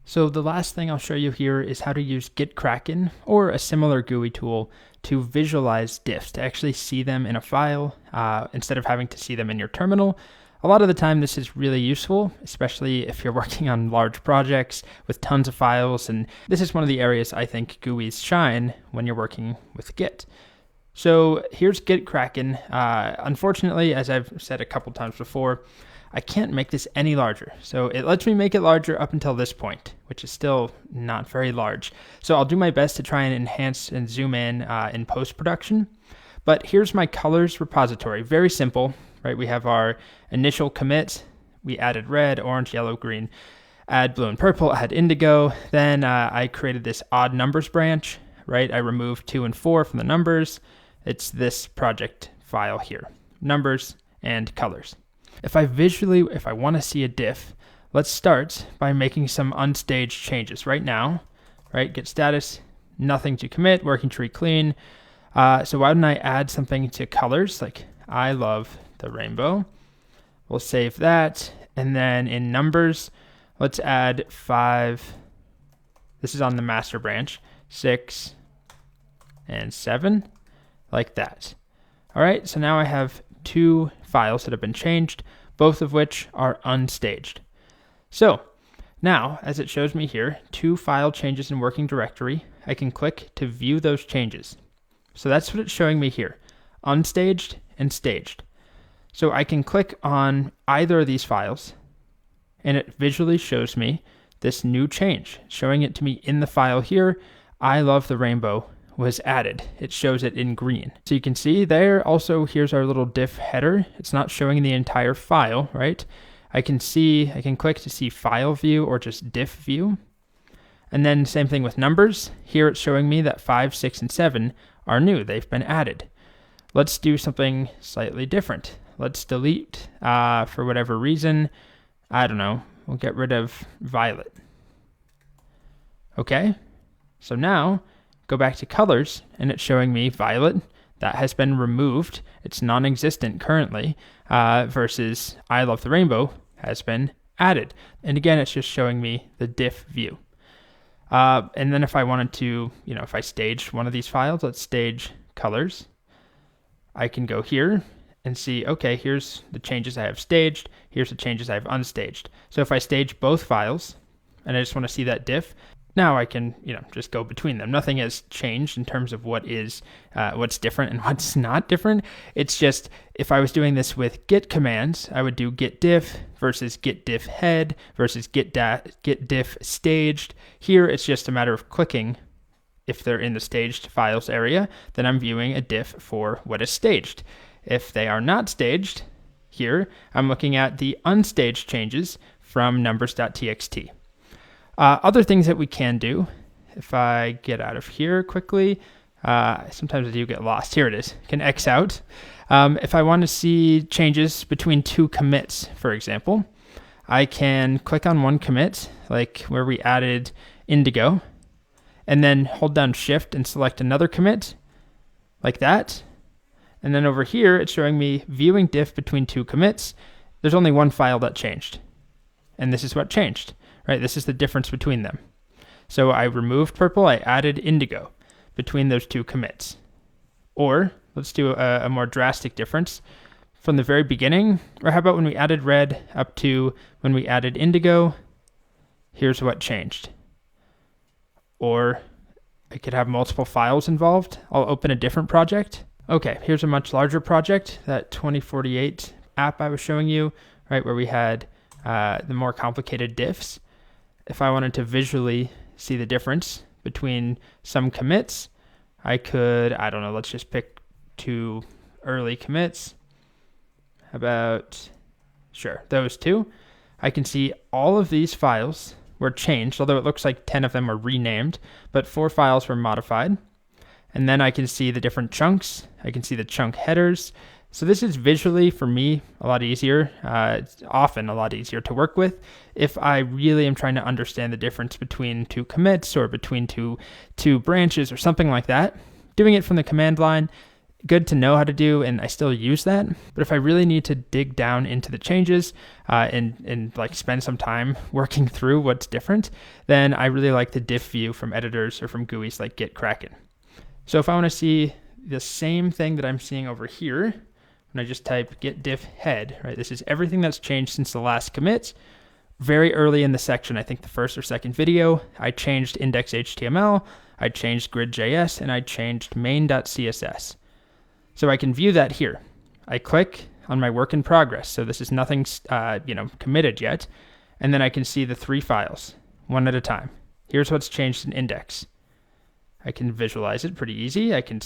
So the last thing I'll show you here is how to use Git-Kraken or a similar GUI tool to visualize diffs, to actually see them in a file instead of having to see them in your terminal. A lot of the time this is really useful, especially if you're working on large projects with tons of files, and this is one of the areas I think GUIs shine when you're working with Git. So here's Git-Kraken. Unfortunately, as I've said a couple times before, I can't make this any larger. So it lets me make it larger up until this point, which is still not very large. So I'll do my best to try and enhance and zoom in post-production. But here's my colors repository. Very simple, right? We have our initial commit. We added red, orange, yellow, green, add blue and purple, add indigo. Then I created this odd numbers branch, right? I removed 2 and 4 from the numbers. It's this project file here, numbers and colors. If I want to see a diff, let's start by making some unstaged changes right now, right? Git status, nothing to commit, working tree clean. So why don't I add something to colors, like I love the rainbow. We'll save that. And then in numbers, let's add 5. This is on the master branch, 6 and 7, like that. All right, so now I have 2 files that have been changed, both of which are unstaged. So now, as it shows me here, 2 file changes in working directory, I can click to view those changes. So that's what it's showing me here, unstaged and staged. So I can click on either of these files, and it visually shows me this new change, showing it to me in the file here. I love the rainbow was added. It shows it in green. So you can see there also, here's our little diff header. It's not showing the entire file, right? I can click to see file view or just diff view. And then same thing with numbers. Here it's showing me that 5, 6, and 7 are new. They've been added. Let's do something slightly different. Let's delete, for whatever reason, I don't know, we'll get rid of violet. Okay, so now go back to colors, and it's showing me violet. That has been removed. It's non-existent currently, versus I love the rainbow has been added. And again, it's just showing me the diff view. And then if I wanted to, if I staged one of these files, let's stage colors. I can go here and see, okay, here's the changes I have staged. Here's the changes I have unstaged. So if I stage both files, and I just want to see that diff, now I can, just go between them. Nothing has changed in terms of what's different and what's not different. It's just, if I was doing this with Git commands, I would do git diff versus git diff head versus git diff staged. Here, it's just a matter of clicking. If they're in the staged files area, then I'm viewing a diff for what is staged. If they are not staged, here, I'm looking at the unstaged changes from numbers.txt. Other things that we can do, if I get out of here quickly, sometimes I do get lost. Here it is. I can X out. If I want to see changes between 2 commits, for example, I can click on one commit, like where we added indigo, and then hold down Shift and select another commit, like that. And then over here, it's showing me viewing diff between 2 commits. There's only one file that changed, and this is what changed. Right, this is the difference between them. So I removed purple, I added indigo between those 2 commits. Or let's do a more drastic difference from the very beginning, or how about when we added red up to when we added indigo, here's what changed. Or I could have multiple files involved. I'll open a different project. Okay, here's a much larger project, that 2048 app I was showing you, right, where we had the more complicated diffs. If I wanted to visually see the difference between some commits, I could, let's just pick 2 early commits. How about, sure, those 2. I can see all of these files were changed, although it looks like 10 of them were renamed, but 4 files were modified. And then I can see the different chunks. I can see the chunk headers. So this is visually, for me, a lot easier. It's often a lot easier to work with if I really am trying to understand the difference between 2 commits or between two branches or something like that. Doing it from the command line, good to know how to do, and I still use that. But if I really need to dig down into the changes and like spend some time working through what's different, then I really like the diff view from editors or from GUIs like Git Kraken. So if I want to see the same thing that I'm seeing over here, when I just type git diff head, right? This is everything that's changed since the last commit. Very early in the section, I think the first or second video, I changed index.html, I changed grid.js, and I changed main.css. So I can view that here. I click on my work in progress. So this is nothing, committed yet. And then I can see the 3 files, one at a time. Here's what's changed in index. I can visualize it pretty easy. I can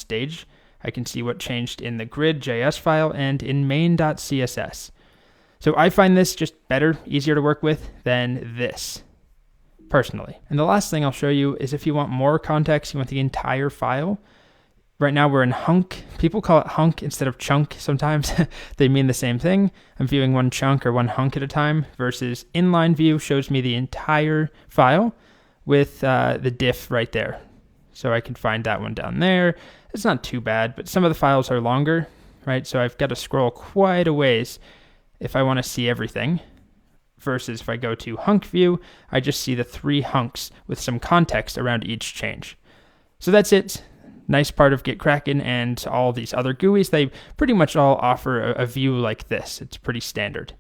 see what changed in the grid.js file and in main.css. So I find this just better, easier to work with than this, personally. And the last thing I'll show you is if you want more context, you want the entire file. Right now we're in hunk. People call it hunk instead of chunk sometimes. They mean the same thing. I'm viewing one chunk or one hunk at a time versus inline view shows me the entire file with the diff right there. So I can find that one down there. It's not too bad, but some of the files are longer, right? So I've got to scroll quite a ways if I want to see everything. Versus if I go to hunk view, I just see the 3 hunks with some context around each change. So that's it. Nice part of Git Kraken and all these other GUIs, they pretty much all offer a view like this. It's pretty standard.